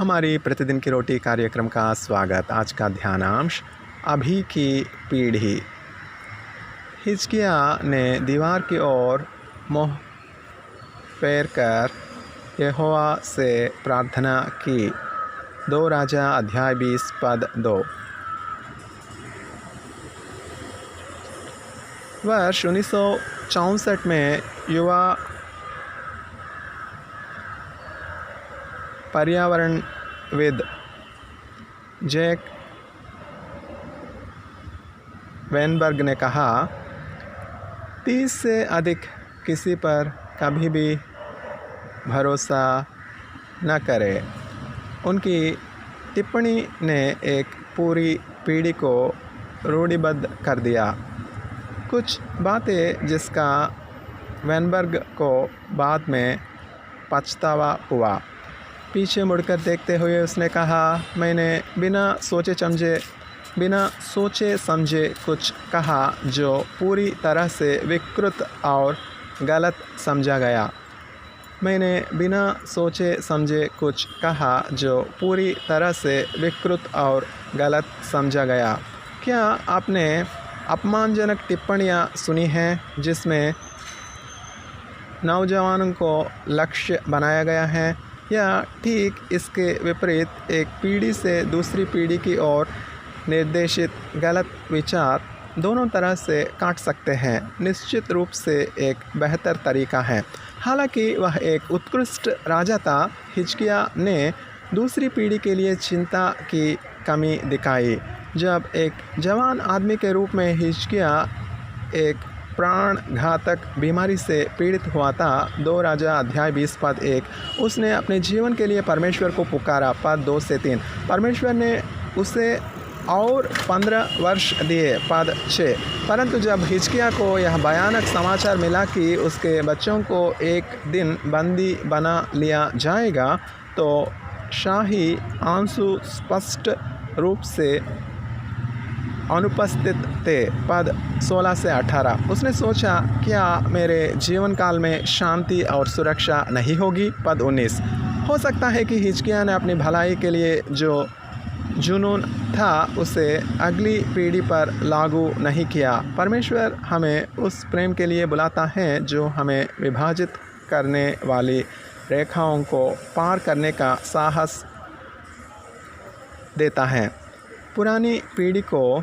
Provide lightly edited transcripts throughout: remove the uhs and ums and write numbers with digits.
हमारी प्रतिदिन की रोटी कार्यक्रम का स्वागत। आज का ध्यानांश अभी की पीढ़ी। हिजकिय्याह ने दीवार की ओर मुँह फेर कर यहोवा से प्रार्थना की। 2 राजा अध्याय 20 पद 2। वर्ष 1964 में युवा पर्यावरणविद जैक वेनबर्ग ने कहा, 30 से अधिक किसी पर कभी भी भरोसा न करें। उनकी टिप्पणी ने एक पूरी पीढ़ी को रूढ़िबद्ध कर दिया। कुछ बातें जिसका वेनबर्ग को बाद में पछतावा हुआ। पीछे मुड़कर देखते हुए उसने कहा, मैंने बिना सोचे समझे कुछ कहा जो पूरी तरह से विकृत और गलत समझा गया। मैंने बिना सोचे समझे कुछ कहा जो पूरी तरह से विकृत और गलत समझा गया। क्या आपने अपमानजनक टिप्पणियाँ सुनी हैं जिसमें नौजवानों को लक्ष्य बनाया गया है, या ठीक इसके विपरीत एक पीढ़ी से दूसरी पीढ़ी की ओर निर्देशित गलत विचार दोनों तरह से काट सकते हैं? निश्चित रूप से एक बेहतर तरीका है। हालांकि वह एक उत्कृष्ट राजा था, हिजकिय्याह ने दूसरी पीढ़ी के लिए चिंता की कमी दिखाई। जब एक जवान आदमी के रूप में हिजकिय्याह एक प्राणघातक बीमारी से पीड़ित हुआ था, 2 राजा अध्याय 20 पद 1, उसने अपने जीवन के लिए परमेश्वर को पुकारा। पद 2 से 3, परमेश्वर ने उसे और 15 वर्ष दिए। पद 6, परंतु जब हिजकिय्याह को यह भयानक समाचार मिला कि उसके बच्चों को एक दिन बंदी बना लिया जाएगा, तो शाही आंसू स्पष्ट रूप से अनुपस्थित थे। पद 16 से 18, उसने सोचा, क्या मेरे जीवन काल में शांति और सुरक्षा नहीं होगी? पद 19, हो सकता है कि हिजकिय्याह ने अपनी भलाई के लिए जो जुनून था उसे अगली पीढ़ी पर लागू नहीं किया। परमेश्वर हमें उस प्रेम के लिए बुलाता है जो हमें विभाजित करने वाली रेखाओं को पार करने का साहस देता है। पुरानी पीढ़ी को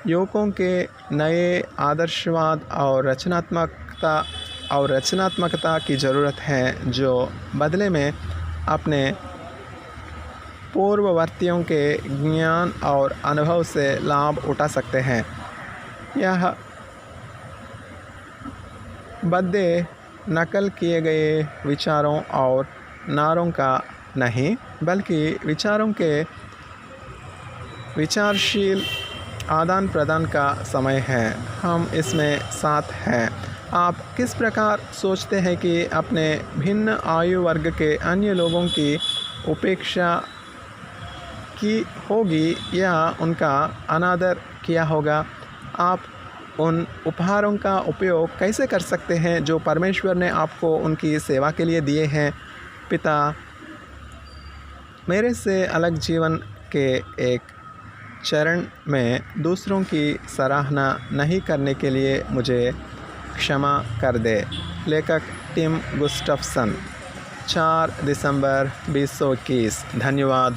युवकों के नए आदर्शवाद और रचनात्मकता की ज़रूरत है, जो बदले में अपने पूर्ववर्तियों के ज्ञान और अनुभव से लाभ उठा सकते हैं। यह बदले नकल किए गए विचारों और नारों का नहीं, बल्कि विचारों के विचारशील आदान प्रदान का समय है। हम इसमें साथ हैं। आप किस प्रकार सोचते हैं कि अपने भिन्न आयु वर्ग के अन्य लोगों की उपेक्षा की होगी या उनका अनादर किया होगा? आप उन उपहारों का उपयोग कैसे कर सकते हैं जो परमेश्वर ने आपको उनकी सेवा के लिए दिए हैं? पिता, मेरे से अलग जीवन के एक चरण में दूसरों की सराहना नहीं करने के लिए मुझे क्षमा कर दे। लेखक टिम गुस्टफ्सन, 4 दिसंबर 2021। धन्यवाद।